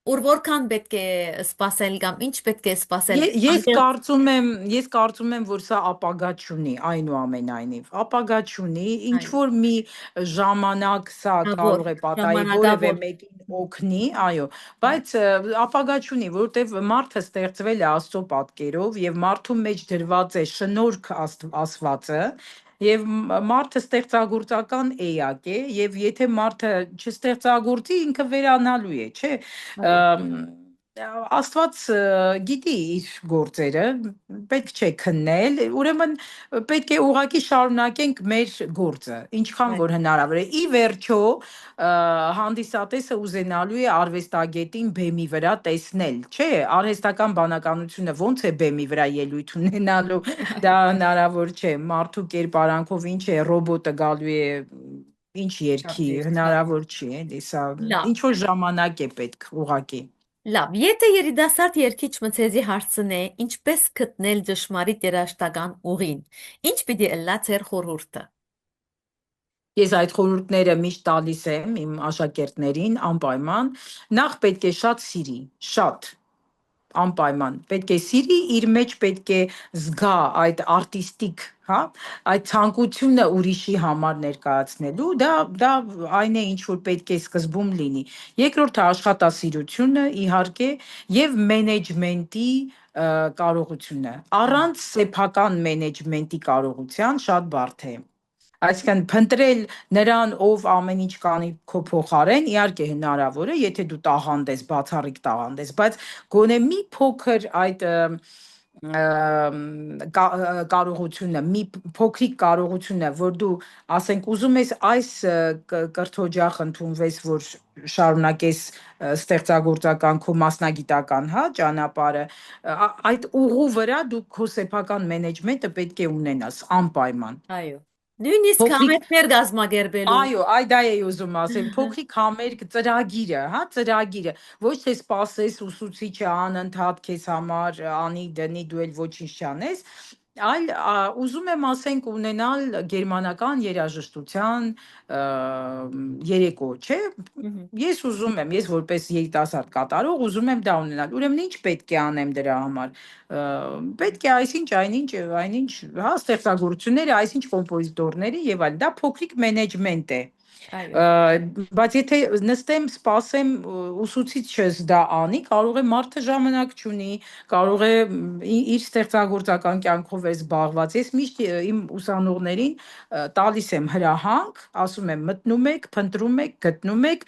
ուր որքան պետք է սпасել կամ ինչ պետք է սпасել այնտեղ Ես կարծում եմ, որ սա ապագա չունի, այնուամենայնիվ։ Ապագա չունի, ինչ այո որ մի ժամանակ սա Ավոր, կարող է պատահի որևէ ժամանակավոր։ մեկին օգնի, այո, բայց ապագա չունի, որովհետև մարդը ստեղծվել է Աստծո պատկերով եւ մարդու մեջ դրված է շնորհք Աստվածը, եւ մարդը ստեղծագործական էակ է եւ եթե մարդը չստեղծագործի ինքը վերանալու է, չէ՞։ Այո, Աստված գիտի իր գործերը, պետք չէ քննել, ուրեմն պետք է ուղակի շարունակենք մեր գործը, ինչքան այո, որ հնարավոր է։ Ի վերջո, հանդիսատեսը ուզենալու է արվեստագետին բեմի վրա տեսնել, չէ՞։ Արհեստական բանականությունը ոնց է բեմի վրա ելույթ ունենալու, դա հնարավոր չէ։ Մարդու կերպարանքով ինչ է, ռոբոտը գալու է ինչ շատ երկի, ճիշտ, շատ հնարավոր չի, էլի սա լավ։ ինչ որ ժամանակ է պետք ուղակի։ Լավ, եթե երիտասարդ երգիչ մցեզի հարցնե, ինչպես գտնել ճշմարիտ երաժշտական ուղին, ինչ պիտի ըլլա ձեր խորհուրդը։ Ես այդ խորհուրդները միշտ տալիս եմ իմ աշակերտներին անպայման։ Նախ պետք է շատ սիրի, շատ անպայման պետք է սիրի, իր մեջ պետք է զգա այդ արտիստիկ, հա, այդ ցանկությունը ուրիշի համար ներկայացնելու, դա այն է ինչ որ պետք է սկզբում լինի։ Երկրորդը աշխատասիրությունը, իհարկե, եւ մենեջմենտի կարողությունը։ Առանց սեփական մենեջմենտի կարողության շատ բարդ է։ Այսինքն փնտրել նրան, ով ամեն ինչ կանի քո փոխարեն, իհարկե հնարավոր է, եթե դու տաղանդ ես, բացառիկ տաղանդ ես, բայց գոնե մի փոքր այդ կարողությունը, մի փոքրիկ կարողությունը, որ դու, ասենք, ուզում ես այս կրթօջախ ընդունվես, որ շարունակես ստեղծագործական քո մասնագիտական, հա, ճանապարհը, այդ ուղու վրա դու քո սեփական մենեջմենտը պետք է ունենաս անպայման։ Այո։ Նույնիսկ Փոքրիկ համերգներ գազմագերբելու։ Այո, դա էի ուզում ասել, փոքրիկ համերգ ծրագիրը, հա, ծրագիրը, ոչ թե սпасես ուսուցիչը անընդհատ քեզ համար անի դնի դու էլ ոչինչ չանես, այլ ուզում եմ ասենք ունենալ գերմանական երաժշտության երեկո, չէ՞։ Մгм. Ես ուզում եմ, ես որպես երիտասարդ կատարող ուզում եմ դա ունենալ։ Ուրեմն ինչ պետք է անեմ դրա համար։ Պետք է այնինչ, հա, ստեղծագործությունները, այսինչ կոմպոզիտորների եւ այլ, դա փոքրիկ մենեջմենտ է։ Այո, Բայց եթե նստեմ, սպասեմ ուսուցիչս դա անի, կարող է մարդը ժամանակ չունի, կարող է իր ստեղծագործական կյանքով է զբաղված։ Ես միշտ իմ ուսանողներին տալիս եմ հրահանգ, ասում եմ մտնում եք, փնտրում եք, գտնում եք,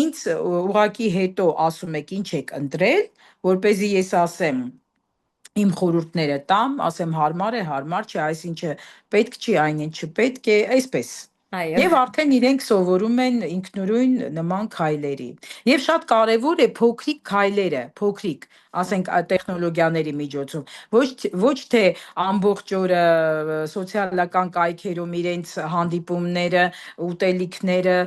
ինձ ուղակի հետո ասում եք ինչ եք ընտրել, որ เป զի ես ասեմ իմ խորհուրդները տամ, ասեմ հարմար չէ, այսինչը պետք չի, այնինչ չպետք է, այսպես։ այո, Եվ արդեն իրենք սովորում են ինքնուրույն նման քայլերի։ Եվ շատ կարևոր է փոքրիկ քայլերը, փոքրիկ, ասենք տեխնոլոգիաների միջոցով, ոչ թե ամբողջ օրը սոցիալական կայքերում իրենց հանդիպումները, ուտելիքները,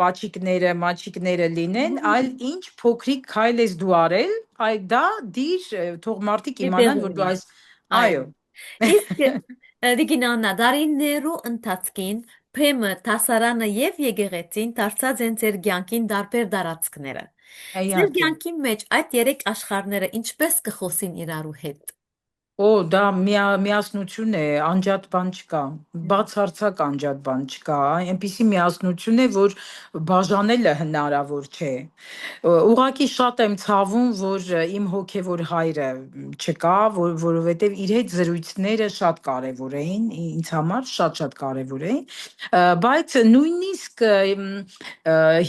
պաչիկները, մաչիկները լինեն, այլ ինչ փոքրիկ քայլ ես դու արել, այ դա դիր թող մարդիկ մի իմանան, որ տեղումնի։ դու այս Այո։ այո, Իսկ Դիգինանա, դարիներու ընթացքին փեմը, տասարանը եւ եկեղեցին դարձած են ձեր կյանքին տարբեր տարածքները։ Ձեր իհարկե։ կյանքի մեջ այդ երեք աշխարհները ինչպես կխոսին իրարու հետ։ Դա միասնություն է, անջատ բան չկա, բացարձակ անջատ բան չկա, այնպիսի միասնություն է, որ բաժանելը հնարավոր չէ։ Ուղղակի շատ եմ ցավում, որ իմ հոգևոր հայրը չկա, որովհետև իր հետ զրույցները շատ կարևոր էին, ինձ համար շատ-շատ կարևոր էին, բայց նույնիսկ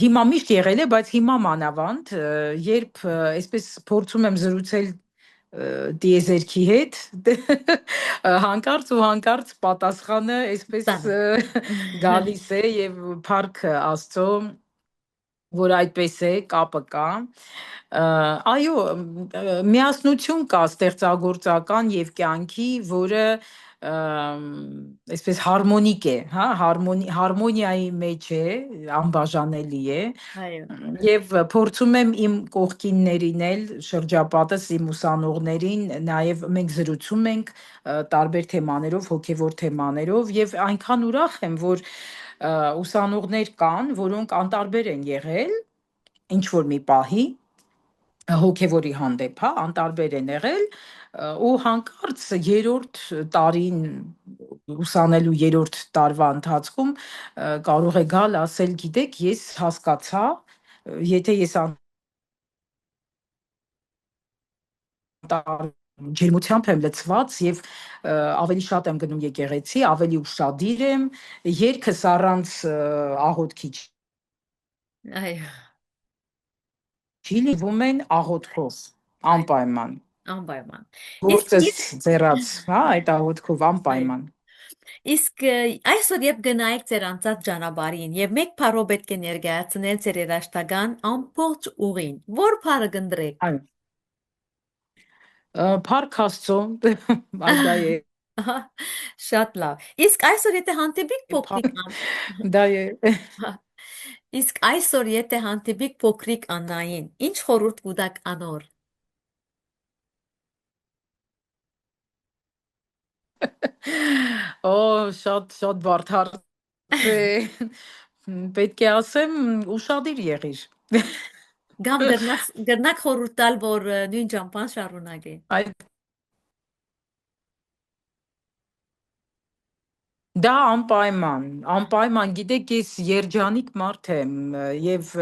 հիմա միշտ եղել է, բայց հիմա մանավանդ, երբ այսպես փորձում եմ զրուցել տիեզերքի հետ հանկարծ ու հանկարծ պատասխանը այսպես Ստանում։ գալիս է եւ Փառք Աստծո որ այդպես է, կապը կա։ Այո, միասնություն կա ստեղծագործական եւ կյանքի, որը այսպես հարմոնիկ է, հա, հարմոնիայի մեջ է, անբաժանելի է։ Այո, Եվ փորձում եմ իմ կողքիններին էլ շրջապատս իմ ուսանողներին նաև մենք զրուցում ենք տարբեր թեմաներով, հոգևոր թեմաներով եւ այնքան ուրախ եմ, որ ուսանողներ կան, որոնք անտարբեր են եղել ինչ որ մի պահի հոգևորի հանդեպ, հա, անտարբեր են եղել ու հանկարծ երրորդ տարին ուսանելու երրորդ տարվա ընթացքում կարող է գալ ասել, գիտեք, ես հասկացա, եթե ես ջերմությամբ եմ լցված եւ ավելի շատ եմ գնում եկեղեցի, ավելի ուշադիր եմ, երգս առանց աղոթքի այո, չի լինում են աղոթքով, այո, անպայման։ անպայման։ Իսկ Գործս իսկ ձեռած, հա, այդ աղոթքով այո, անպայման։ իսկ այսօր երբ գնայիք ձեր անցած ճանապարհին եւ մեկ փարո պետք է ներկայացնել ձեր երաշտական ամբողջ ուղին, որ փարը կընտրեք։ Այո, Փառք Աստծո, այդ դա է, Ահա, շատ լավ։ Իսկ այսօր եթե հանդիպիկ փոքրիկ դա է։ իսկ այսօր եթե հանդիպիկ փոքրիկ Աննային, ինչ խորհուրդ կուտակ անոր։ Օ, շատ բարդ հարց է։ Պետք է ասեմ, ուշադիր եղիր։ Գամ գրնակ խորհուրդ տալ, որ նույն ճամփան շարունակի։ Այդ դա անպայման, անպայման, գիտեք, ես երջանիկ մարդ եմ եւ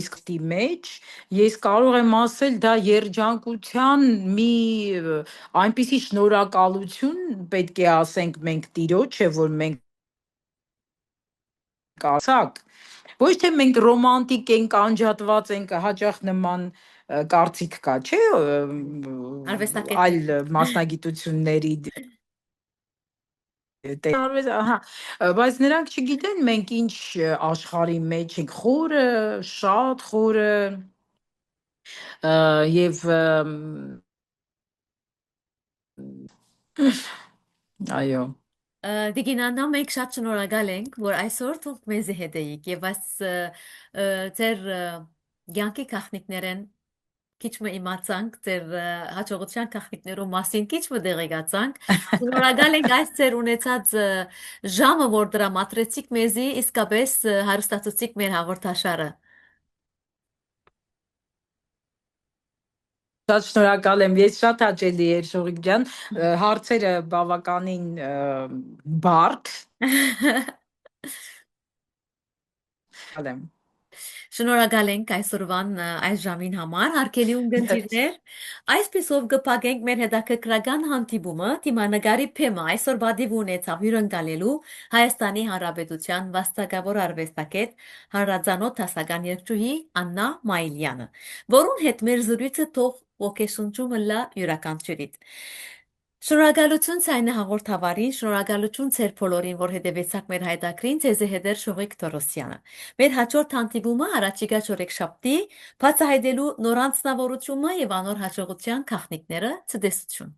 իսկ դի մեջ ես կարող եմ ասել դա երջանկության մի այնպիսի շնորհակալություն պետք է ասենք մենք Տիրոջը, որ մենք ասակ ոչ թե մենք ռոմանտիկ ենք, անջատված ենք, հաճախ նման կարծիք կա, չէ, այլ Արվեստագետներ։ մասնագիտությունների Արվեստի, ահա, բայց նրանք չգիտեն մենք ինչ աշխարհի մեջ ենք, խորը, շատ խորը եւ այո, Դիգինանա մենք շատ շնորհակալ ենք, որ այսօր դուք մեզ հետ էիք եւ այս ձեր յանքի գաղտնիքներեն քիչ մը իմացանք, ձեր հաջողության գաղտնիքներու մասին քիչ մը դեղեկացանք։ Շնորհակալ ենք այս ձեր ունեցած ժամը, որ դրա մատրեցիք մեզի, իսկապես հարստացուցիք մեր հաղորդաշարը։ շատ շնորհակալ եմ, ես շատ հաճելի էր Շողիկ ջան, հարցերը բավականին բարդ եմ։ Շնորհակալ ենք այսօրվան այս ժամին համար, հարգելի ունգընտիրներ։ Այսպիսով կփակենք մեր հետաքրքրական հանդիպումը թիմանկարի թեմա այսօր բադիվ ունեցավ հյուրընկալելու Հայաստանի Հանրապետության վաստակավոր արվեստագետ Հանրազանոթ դասական երգչուհի Աննա Մայիլյանը, որուն հետ մեր զրույցը թող ոգեշնչումը լա յուրաքանչյուրիդ։ Շնորհակալություն ցայնը հաղորդավարին, շնորհակալություն ձեր բոլորին, որ հետևեցաք մեր հայտակրին, ձեզ հետ էր Շողիկ Թորոսյանը։ Մեր հաջորդ հանդիպումը առաջիկա չորեքշաբթի բացահայտելու նոր անձնավորությունը եւ անոր հաջողության գաղտնիքները ցտեսություն։